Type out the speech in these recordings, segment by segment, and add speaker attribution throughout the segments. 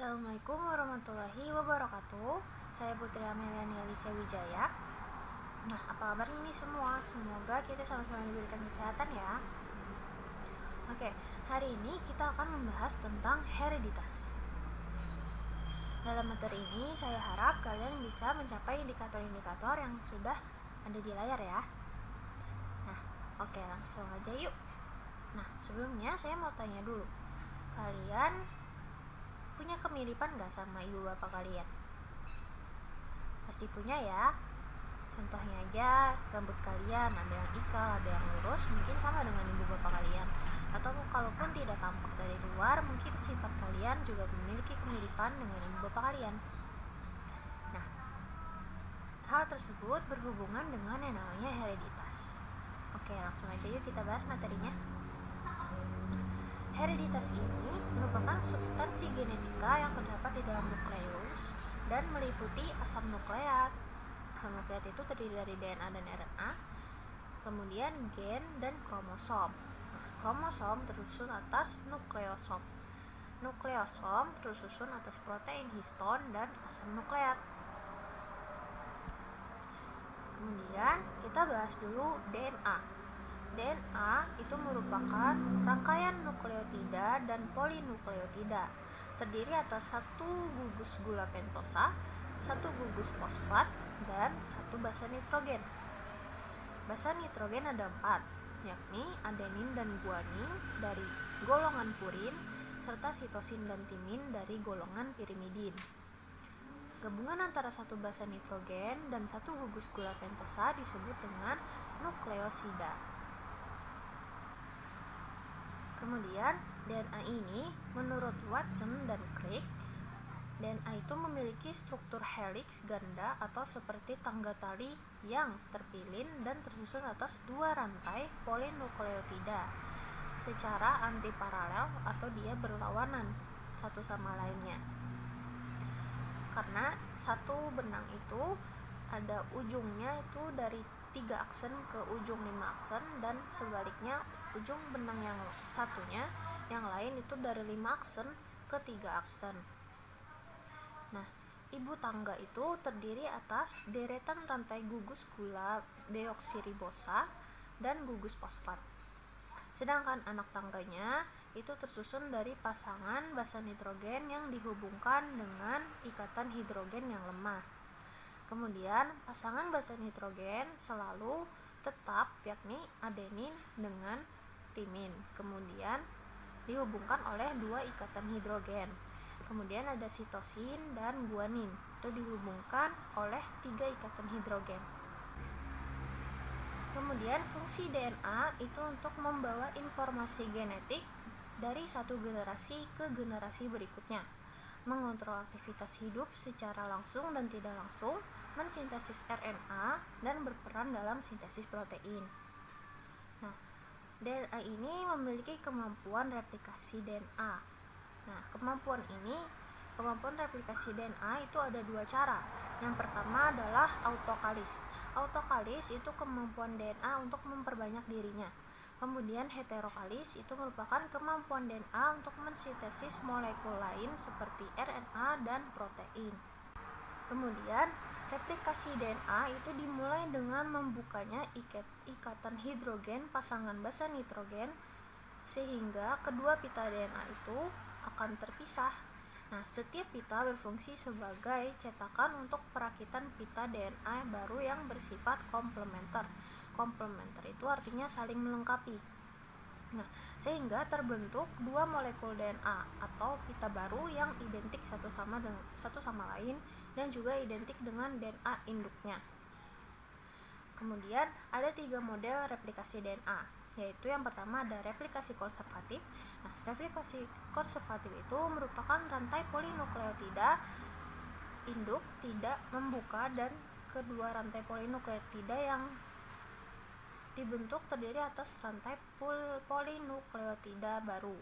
Speaker 1: Assalamualaikum warahmatullahi wabarakatuh. Saya Putri Amelia Nialisya Wijaya. Nah, apa kabar ini semua? Semoga kita sama-sama diberikan kesehatan ya. Oke, hari ini kita akan membahas tentang hereditas. Dalam materi ini, saya harap kalian bisa mencapai indikator-indikator yang sudah ada di layar ya. Nah, oke, langsung aja yuk. Nah, sebelumnya saya mau tanya dulu. Kalian punya kemiripan gak sama ibu bapak kalian? Pasti punya ya. Contohnya aja, rambut kalian ada yang ikal, ada yang lurus, mungkin sama dengan ibu bapak kalian. Atau kalaupun tidak tampak dari luar, mungkin sifat kalian juga memiliki kemiripan dengan ibu bapak kalian. Nah, hal tersebut berhubungan dengan yang namanya hereditas. Oke, langsung aja yuk kita bahas materinya. Hereditas ini merupakan substansi genetika yang terdapat di dalam nukleus dan meliputi asam nukleat. Asam nukleat itu terdiri dari DNA dan RNA, kemudian gen dan kromosom. Nah, kromosom tersusun atas nukleosom. Nukleosom tersusun atas protein histon dan asam nukleat. Kemudian kita bahas dulu DNA. DNA itu merupakan rangkaian nukleotida dan polinukleotida, terdiri atas satu gugus gula pentosa, satu gugus fosfat, dan satu basa nitrogen. Basa nitrogen ada 4, yakni adenin dan guanin dari golongan purin, serta sitosin dan timin dari golongan pirimidin. Gabungan antara satu basa nitrogen dan satu gugus gula pentosa disebut dengan nukleosida. Kemudian DNA ini menurut Watson dan Crick, DNA itu memiliki struktur helix ganda atau seperti tangga tali yang terpilin dan tersusun atas 2 rantai polinukleotida secara antiparalel atau dia berlawanan satu sama lainnya. Karena satu benang itu ada ujungnya itu dari 3 aksen ke ujung 5 aksen, dan sebaliknya ujung benang yang satunya yang lain itu dari 5 aksen ke 3 aksen. Nah, ibu tangga itu terdiri atas deretan rantai gugus gula deoksiribosa dan gugus fosfat. Sedangkan anak tangganya itu tersusun dari pasangan basa nitrogen yang dihubungkan dengan ikatan hidrogen yang lemah. Kemudian pasangan basa nitrogen selalu tetap, yakni adenin dengan timin. Kemudian dihubungkan oleh 2 ikatan hidrogen. Kemudian ada sitosin dan guanin, itu dihubungkan oleh 3 ikatan hidrogen. Kemudian fungsi DNA itu untuk membawa informasi genetik dari satu generasi ke generasi berikutnya, mengontrol aktivitas hidup secara langsung dan tidak langsung, mensintesis RNA, dan berperan dalam sintesis protein. Nah, DNA ini memiliki kemampuan replikasi DNA. Nah, kemampuan replikasi DNA itu ada 2 cara. Yang pertama adalah autokalis. Autokalis itu kemampuan DNA untuk memperbanyak dirinya. Kemudian heterokalis itu merupakan kemampuan DNA untuk mensintesis molekul lain seperti RNA dan protein. Kemudian replikasi DNA itu dimulai dengan membukanya ikatan hidrogen pasangan basa nitrogen sehingga kedua pita DNA itu akan terpisah. Nah, setiap pita berfungsi sebagai cetakan untuk perakitan pita DNA baru yang bersifat komplementer. Komplementer itu artinya saling melengkapi. Nah, sehingga terbentuk 2 molekul DNA atau pita baru yang identik satu sama lain dan juga identik dengan DNA induknya. Kemudian ada 3 model replikasi DNA, yaitu yang pertama ada replikasi konservatif. Nah, replikasi konservatif itu merupakan rantai polinukleotida induk tidak membuka dan kedua rantai polinukleotida yang dibentuk terdiri atas rantai polinukleotida baru.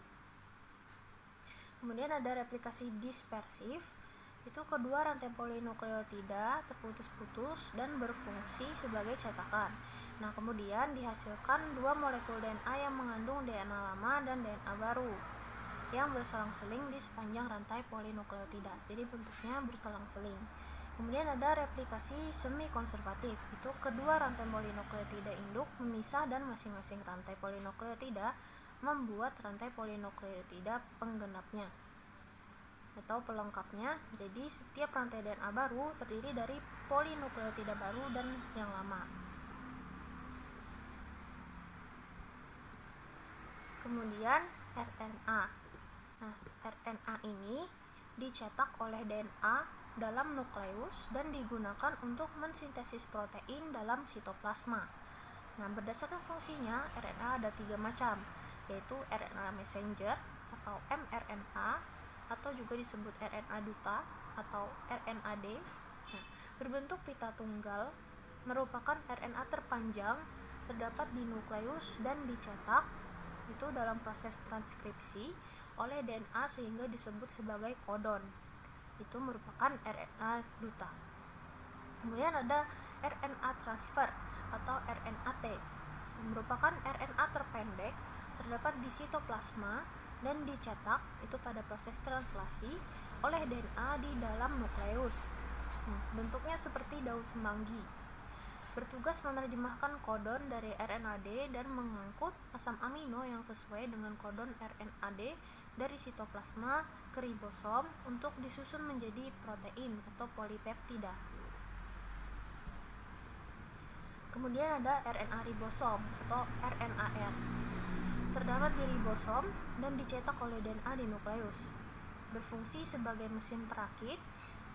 Speaker 1: Kemudian ada replikasi dispersif, itu kedua rantai polinukleotida terputus-putus dan berfungsi sebagai cetakan. Nah, kemudian dihasilkan 2 molekul DNA yang mengandung DNA lama dan DNA baru. yang berselang-seling di sepanjang rantai polinukleotida. Jadi bentuknya berselang-seling. Kemudian ada replikasi semi konservatif. Itu kedua rantai polinukleotida induk memisah dan masing-masing rantai polinukleotida membuat rantai polinukleotida penggenapnya atau pelengkapnya. Jadi setiap rantai DNA baru terdiri dari polinukleotida baru dan yang lama. Kemudian RNA. Nah, RNA ini dicetak oleh DNA dalam nukleus dan digunakan untuk mensintesis protein dalam sitoplasma. Nah, berdasarkan fungsinya, RNA ada 3 macam, yaitu RNA messenger atau mRNA, atau juga disebut RNA duta atau RNAD. Nah, berbentuk pita tunggal, merupakan RNA terpanjang, terdapat di nukleus dan dicetak itu dalam proses transkripsi oleh DNA sehingga disebut sebagai kodon. Itu merupakan RNA duta. Kemudian ada RNA transfer atau RNAT, merupakan RNA terpendek, terdapat di sitoplasma dan dicetak itu pada proses translasi oleh DNA di dalam nukleus. Bentuknya seperti daun semanggi. Bertugas menerjemahkan kodon dari RNAD dan mengangkut asam amino yang sesuai dengan kodon RNAD dari sitoplasma ke ribosom untuk disusun menjadi protein atau polipeptida. Kemudian ada RNA ribosom atau RNAR. Terdapat di ribosom dan dicetak oleh DNA di nukleus. Berfungsi sebagai mesin perakit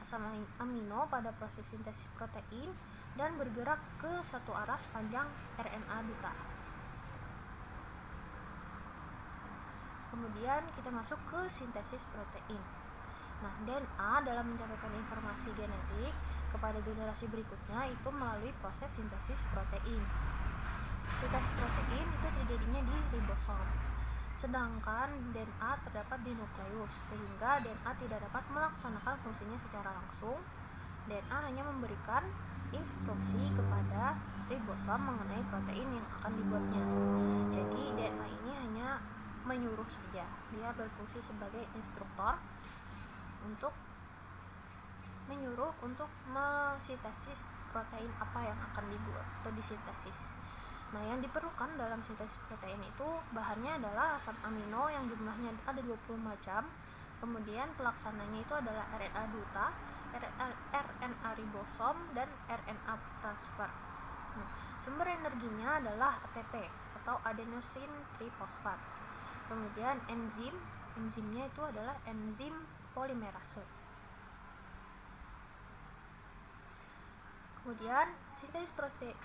Speaker 1: asam amino pada proses sintesis protein dan bergerak ke satu arah sepanjang RNA duta. Kemudian kita masuk ke sintesis protein. Nah, DNA dalam menyampaikan informasi genetik kepada generasi berikutnya itu melalui proses sintesis protein. Sintesis protein itu terjadinya di ribosom, sedangkan DNA terdapat di nukleus, sehingga DNA tidak dapat melaksanakan fungsinya secara langsung. DNA hanya memberikan instruksi kepada ribosom mengenai protein yang akan dibuatnya. Jadi DNA ini hanya menyuruh saja, dia berfungsi sebagai instruktor untuk menyuruh untuk mensintesis protein apa yang akan dibuat atau disintesis. Nah, yang diperlukan dalam sintesis protein itu bahannya adalah asam amino yang jumlahnya ada 20 macam. Kemudian pelaksananya itu adalah RNA duta, RNA ribosom, dan RNA transfer. Sumber energinya adalah ATP atau adenosine trifosfat. Kemudian enzimnya itu adalah enzim polimerase. Kemudian sintesis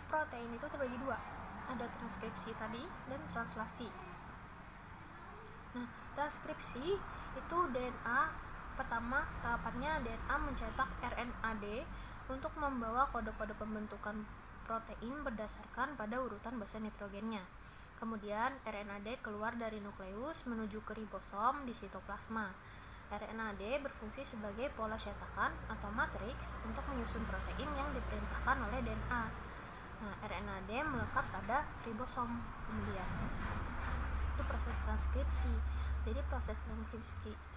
Speaker 1: protein itu terbagi dua, ada transkripsi tadi dan translasi. Nah, transkripsi itu DNA pertama tahapannya DNA mencetak RNAD untuk membawa kode-kode pembentukan protein berdasarkan pada urutan basa nitrogennya. Kemudian RNAD keluar dari nukleus menuju ke ribosom di sitoplasma. RNAD berfungsi sebagai pola cetakan atau matriks untuk menyusun protein yang diperintahkan oleh DNA. Nah, RNAD melekat pada ribosom. Kemudian itu proses transkripsi. Jadi proses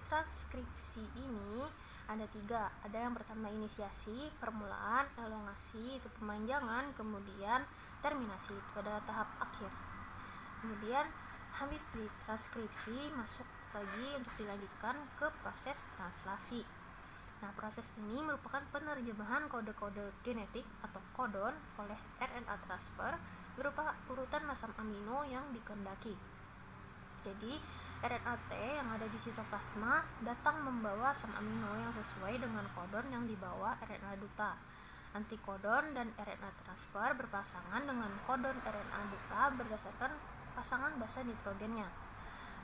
Speaker 1: transkripsi ini ada 3. Ada yang pertama inisiasi, permulaan, elongasi itu pemanjangan, kemudian terminasi itu pada tahap akhir. Kemudian habis ditranskripsi masuk lagi untuk dilanjutkan ke proses translasi. Nah, proses ini merupakan penerjemahan kode-kode genetik atau kodon oleh RNA transfer berupa urutan asam amino yang dikehendaki. Jadi RNAT yang ada di sitoplasma datang membawa asam amino yang sesuai dengan kodon yang dibawa RNA duta. Antikodon dan RNA transfer berpasangan dengan kodon RNA duta berdasarkan pasangan basa nitrogennya.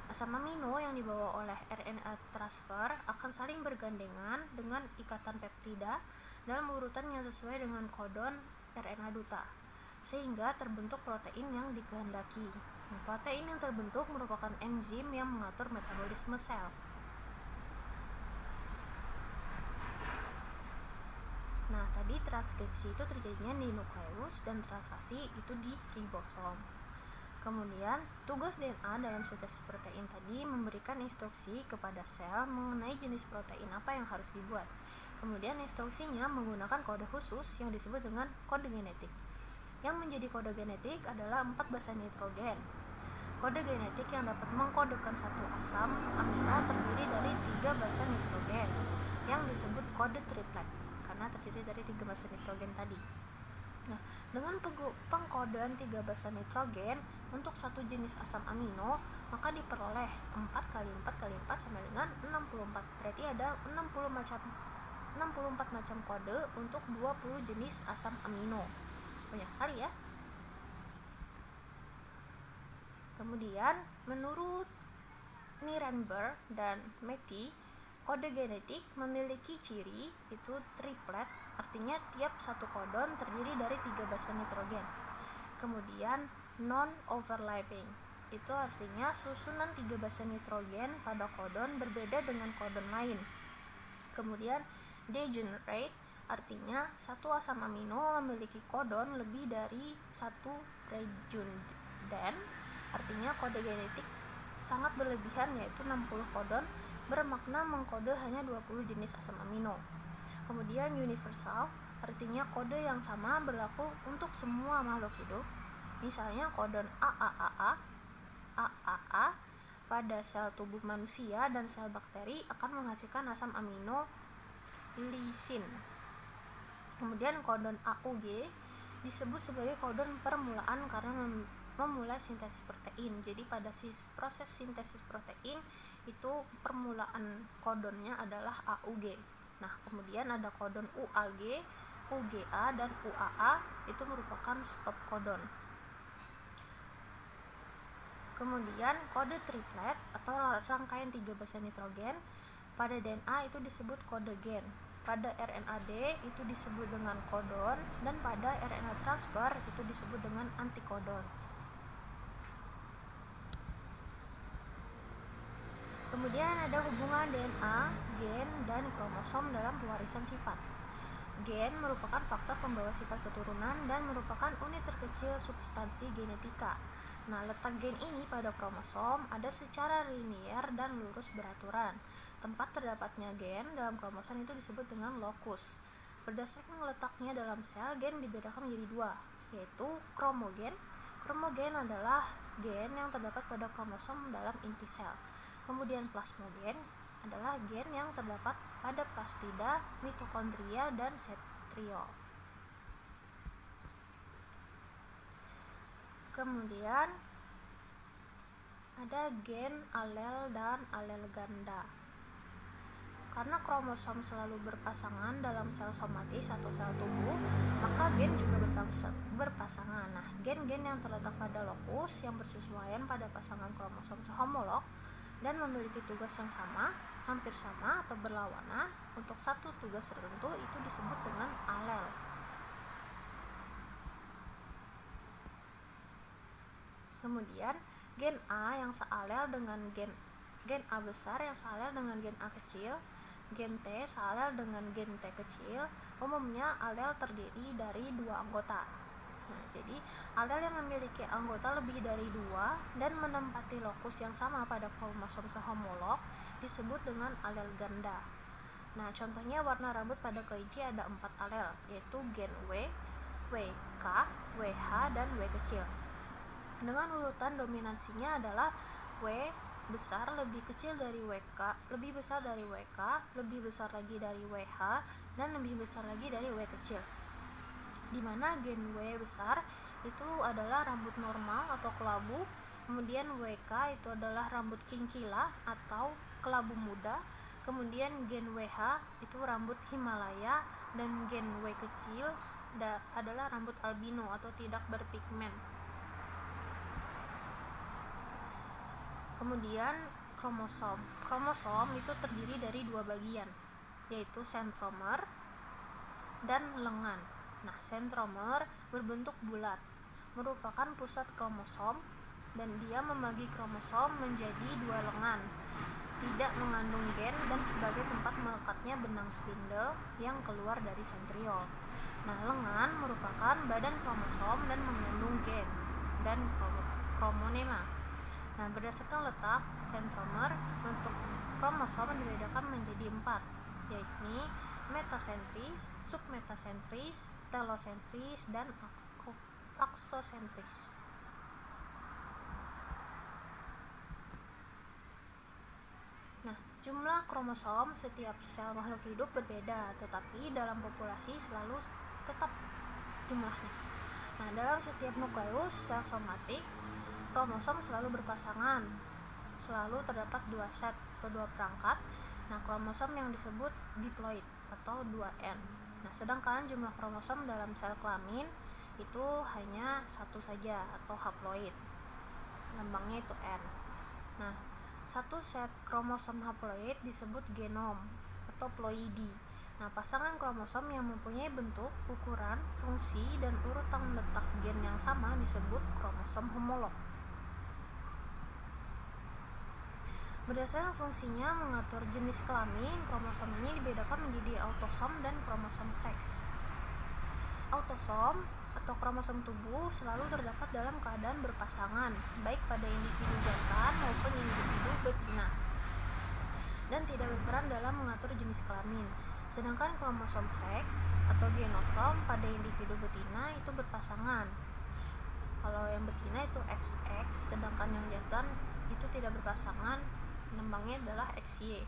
Speaker 1: Asam amino yang dibawa oleh RNA transfer akan saling bergandengan dengan ikatan peptida dalam urutan yang sesuai dengan kodon RNA duta, sehingga terbentuk protein yang dikehendaki. Protein yang terbentuk merupakan enzim yang mengatur metabolisme sel. Nah, tadi transkripsi itu terjadinya di nukleus dan translasi itu di ribosom. Kemudian, tugas DNA dalam sintesis protein tadi memberikan instruksi kepada sel mengenai jenis protein apa yang harus dibuat. Kemudian instruksinya menggunakan kode khusus yang disebut dengan kode genetik. Yang menjadi kode genetik adalah 4 basa nitrogen. Kode genetik yang dapat mengkodekan satu asam amino terdiri dari 3 basa nitrogen yang disebut kode triplet karena terdiri dari 3 basa nitrogen tadi. Nah, dengan pengkodean 3 basa nitrogen untuk satu jenis asam amino, maka diperoleh 4 kali 4 kali 4 sama dengan 64. Berarti ada 64 macam kode untuk 20 jenis asam amino. Banyak sekali ya. Kemudian, menurut Nirenberg dan Matty, kode genetik memiliki ciri itu triplet, artinya tiap satu kodon terdiri dari 3 basa nitrogen. Kemudian non-overlapping, itu artinya susunan 3 basa nitrogen pada kodon berbeda dengan kodon lain. Kemudian degenerate, artinya satu asam amino memiliki kodon lebih dari satu redundant, artinya kode genetik sangat berlebihan yaitu 60 kodon bermakna mengkode hanya 20 jenis asam amino. Kemudian universal, artinya kode yang sama berlaku untuk semua makhluk hidup. Misalnya kodon AAA pada sel tubuh manusia dan sel bakteri akan menghasilkan asam amino lisin. Kemudian kodon AUG disebut sebagai kodon permulaan karena memulai sintesis protein. Jadi pada proses sintesis protein itu permulaan kodonnya adalah AUG. Nah, kemudian ada kodon UAG, UGA, dan UAA, itu merupakan stop kodon. Kemudian kode triplet atau rangkaian 3 basa nitrogen pada DNA itu disebut kode gen. Pada RNA-D itu disebut dengan kodon, dan pada RNA transfer itu disebut dengan antikodon. Kemudian ada hubungan DNA, gen, dan kromosom dalam pewarisan sifat. Gen merupakan faktor pembawa sifat keturunan dan merupakan unit terkecil substansi genetika. Nah, letak gen ini pada kromosom ada secara linier dan lurus beraturan. Tempat terdapatnya gen dalam kromosom itu disebut dengan locus. Berdasarkan letaknya dalam sel, gen dibedakan menjadi 2, yaitu kromogen. Kromogen adalah gen yang terdapat pada kromosom dalam inti sel. Kemudian plasmogen adalah gen yang terdapat pada plastida, mitokondria, dan sentriol. Kemudian ada gen alel dan alel ganda. Karena kromosom selalu berpasangan dalam sel somatis atau sel tubuh, maka gen juga berpasangan. Nah, gen-gen yang terletak pada lokus yang bersesuaian pada pasangan kromosom sehomolog dan memiliki tugas yang sama, hampir sama atau berlawanan untuk satu tugas tertentu itu disebut dengan alel. Kemudian gen A yang sealel dengan gen A besar yang sealel dengan gen A kecil, gen T sealel dengan gen T kecil. Umumnya alel terdiri dari 2 anggota. Nah, jadi alel yang memiliki anggota lebih dari 2 dan menempati lokus yang sama pada kromosom sehomolog disebut dengan alel ganda. Nah, contohnya warna rambut pada kelinci ada 4 alel, yaitu gen W, WK, WH, dan W kecil. Dengan urutan dominansinya adalah W besar lebih kecil dari WK, lebih besar dari WK, lebih besar lagi dari WH, dan lebih besar lagi dari W kecil. Di mana gen W besar itu adalah rambut normal atau kelabu, kemudian WK itu adalah rambut kinkila atau kelabu muda, kemudian gen WH itu rambut Himalaya, dan gen W kecil adalah rambut albino atau tidak berpigmen. Kemudian kromosom itu terdiri dari 2 bagian, yaitu sentromer dan lengan. Nah, sentromer berbentuk bulat, merupakan pusat kromosom, dan dia membagi kromosom menjadi 2 lengan, tidak mengandung gen dan sebagai tempat melekatnya benang spindle yang keluar dari sentriol. Nah, lengan merupakan badan kromosom dan mengandung gen, dan chromonema. Nah, berdasarkan letak sentromer, bentuk kromosom dibedakan menjadi 4, yakni metasentris, submetasentris, telosentris, dan aksosentris. Nah, jumlah kromosom setiap sel makhluk hidup berbeda, tetapi dalam populasi selalu tetap jumlahnya. Nah, dalam setiap nukleus sel somatik, kromosom selalu berpasangan. Selalu terdapat 2 set atau 2 perangkat. Nah, kromosom yang disebut diploid atau 2N. Nah, sedangkan jumlah kromosom dalam sel kelamin itu hanya 1 saja atau haploid. Lambangnya itu N. Nah, 1 set kromosom haploid disebut genom atau ploidi. Nah, pasangan kromosom yang mempunyai bentuk, ukuran, fungsi, dan urutan letak gen yang sama disebut kromosom homolog. Berdasarkan fungsinya mengatur jenis kelamin, kromosom ini dibedakan menjadi autosom dan kromosom seks. Autosom atau kromosom tubuh selalu terdapat dalam keadaan berpasangan, baik pada individu jantan maupun individu betina, dan tidak berperan dalam mengatur jenis kelamin. Sedangkan kromosom seks atau genosom pada individu betina itu berpasangan. Kalau yang betina itu XX, sedangkan yang jantan itu tidak berpasangan, lambangnya adalah XY,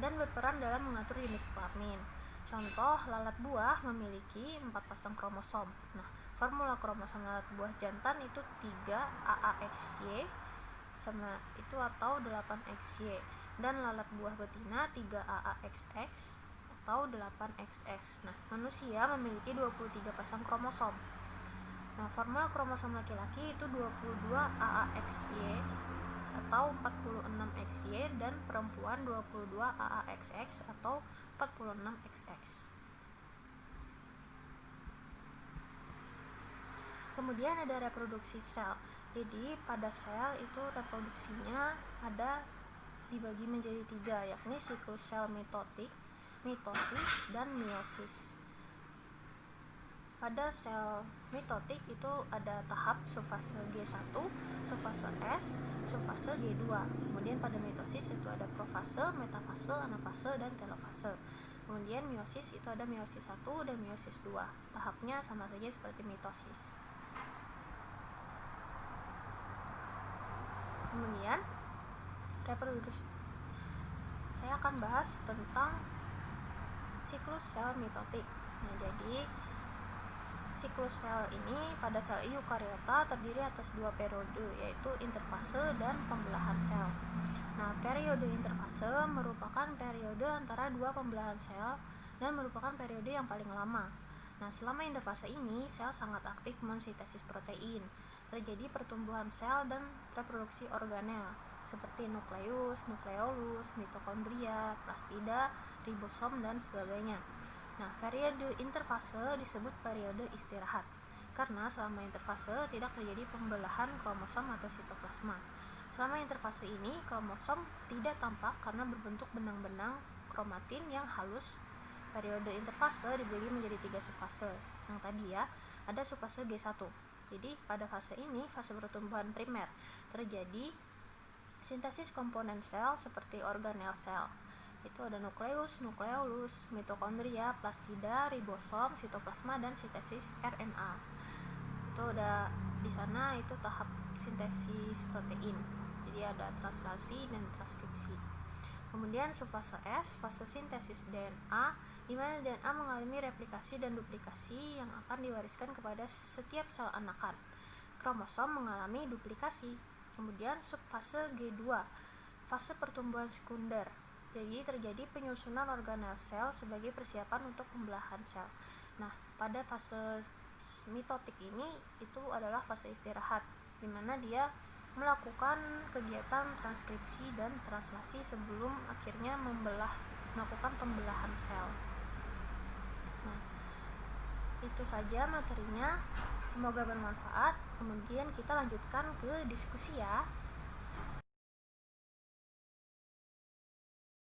Speaker 1: dan berperan dalam mengatur jenis kelamin. Contoh, lalat buah memiliki 4 pasang kromosom. Nah, formula kromosom lalat buah jantan itu 3 AAXY sama itu atau 8XY, dan lalat buah betina 3 AAXX atau 8XX. Nah, manusia memiliki 23 pasang kromosom. Nah, formula kromosom laki-laki itu 22 AAXY atau 46XY, dan perempuan 22 AAXX atau 46XX. Kemudian ada reproduksi sel. Jadi pada sel itu reproduksinya ada dibagi menjadi 3, yakni siklus sel mitotik, mitosis, dan meiosis. Pada sel mitotik itu ada tahap subfase G1, subfase S, subfase G2. Kemudian pada mitosis itu ada profase, metafase, anafase, dan telofase. Kemudian meiosis itu ada meiosis 1 dan meiosis 2. Tahapnya sama saja seperti mitosis. Kemudian reproduksi. Saya akan bahas tentang siklus sel mitotik. Nah, jadi siklus sel ini pada sel eukariota terdiri atas 2 periode, yaitu interfase dan pembelahan sel. Nah, periode interfase merupakan periode antara 2 pembelahan sel dan merupakan periode yang paling lama. Nah, selama interfase ini sel sangat aktif mensintesis protein. Terjadi pertumbuhan sel dan reproduksi organel seperti nukleus, nukleolus, mitokondria, plastida, ribosom, dan sebagainya. Nah, periode interfase disebut periode istirahat karena selama interfase tidak terjadi pembelahan kromosom atau sitoplasma. Selama interfase ini, kromosom tidak tampak karena berbentuk benang-benang kromatin yang halus. Periode interfase dibagi menjadi 3 subfase. Yang tadi ya, ada subfase G1. Jadi pada fase ini, fase pertumbuhan primer, terjadi sintesis komponen sel seperti organel sel. Itu ada nukleus, nukleolus, mitokondria, plastida, ribosom, sitoplasma, dan sintesis RNA. Itu ada di sana itu tahap sintesis protein. Jadi ada translasi dan transkripsi. Kemudian subfase S, fase sintesis DNA, di mana DNA mengalami replikasi dan duplikasi yang akan diwariskan kepada setiap sel anakan. Kromosom mengalami duplikasi. Kemudian subfase G2, fase pertumbuhan sekunder. Jadi terjadi penyusunan organel sel sebagai persiapan untuk pembelahan sel. Nah, pada fase mitotik ini itu adalah fase istirahat, di mana dia melakukan kegiatan transkripsi dan translasi sebelum akhirnya melakukan pembelahan sel. Nah, itu saja materinya. Semoga bermanfaat. Kemudian kita lanjutkan ke diskusi ya.